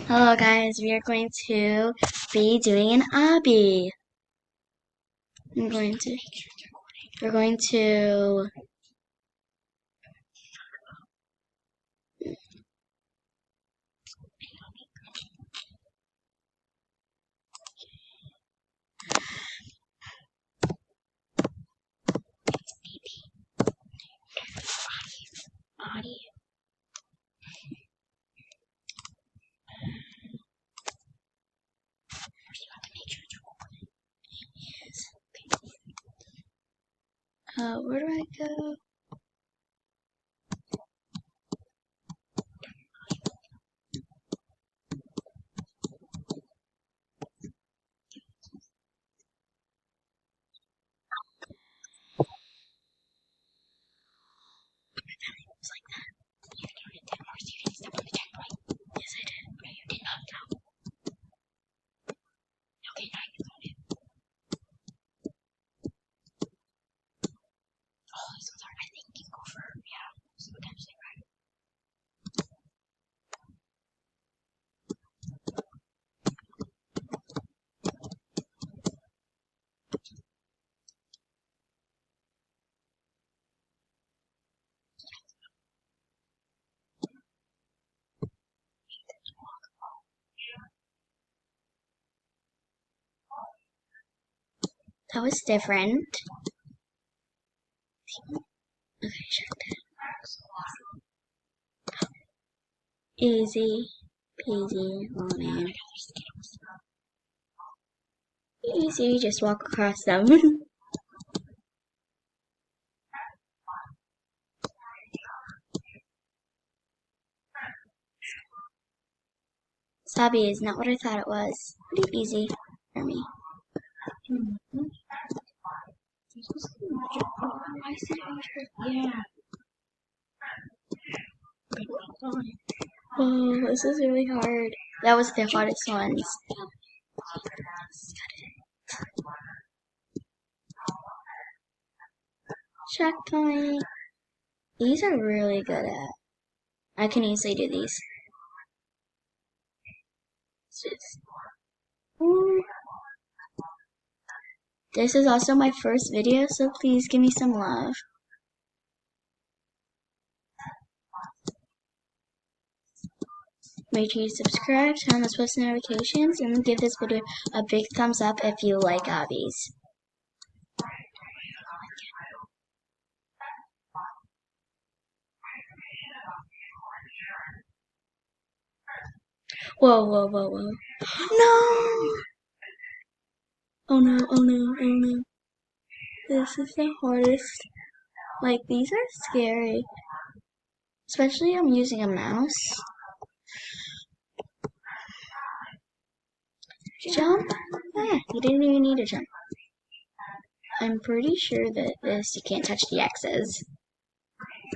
Hello guys, we are going to be doing an obby. We're going to, where do I go? That was different. Okay, check that. Easy peasy lemon. Easy, just walk across them. Sabi is not what I thought it was. Pretty easy for me. Yeah. Oh, this is really hard. That was the hardest ones. Checkpoint. These are really good at. I can easily do these. Ooh. This is also my first video, so please give me some love. Make sure you subscribe, turn on those post notifications, and give this video a big thumbs up if you like obbies. Whoa, whoa, whoa, whoa. No! Oh no, oh no, oh no. This is the hardest. Like, these are scary. Especially I'm using a mouse. Jump? Ah, you didn't even need to jump. I'm pretty sure that this, you can't touch the X's.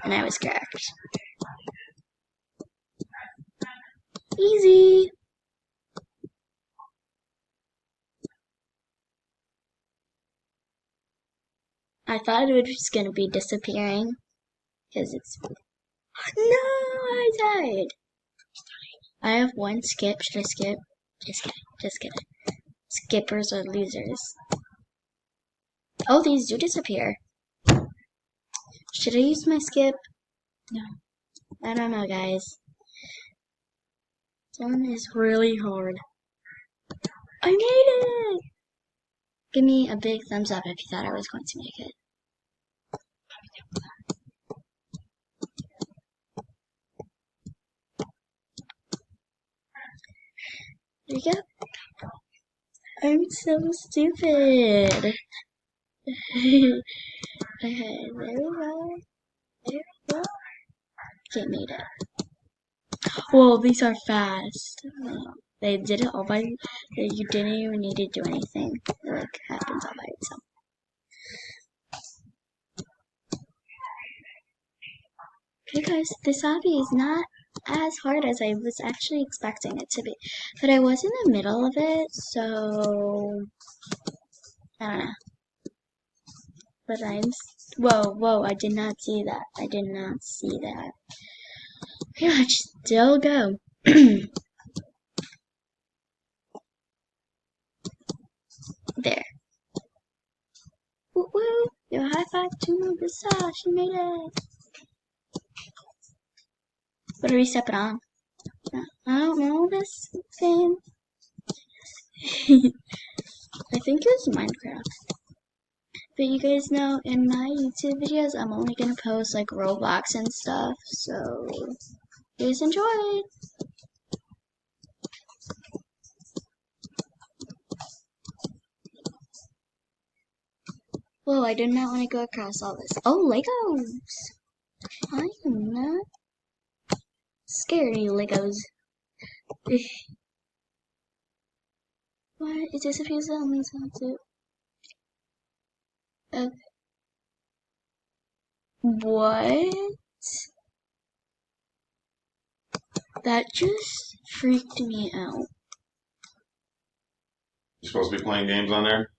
And I was correct. Easy! I thought it was just gonna be disappearing. Because it's... No! I died! I have one skip. Should I skip? Just kidding. Just kidding. Skippers are losers. Oh, these do disappear. Should I use my skip? No. I don't know, guys. This one is really hard. I made it! Give me a big thumbs up if you thought I was going to make it. There you go. I'm so stupid. Okay, there we go. There we go. Okay, made it. Whoa, these are fast. They did it all by. You didn't even need to do anything. It like happens all by itself. Okay, guys, this obby is not as hard as I was actually expecting it to be, but I was in the middle of it, so I don't know. But whoa, I did not see that. I did not see that. Okay, let's still go. There. Woo woo! Yo, high five to the star. She made it. What are we stepping on? I don't know this game. I think it was Minecraft. But you guys know in my YouTube videos, I'm only gonna post like Roblox and stuff. So, please enjoy. Whoa, I did not want to go across all this. Oh, Legos! I am not scared of you, Legos. What? It disappears on me too. What? That just freaked me out. You're supposed to be playing games on there?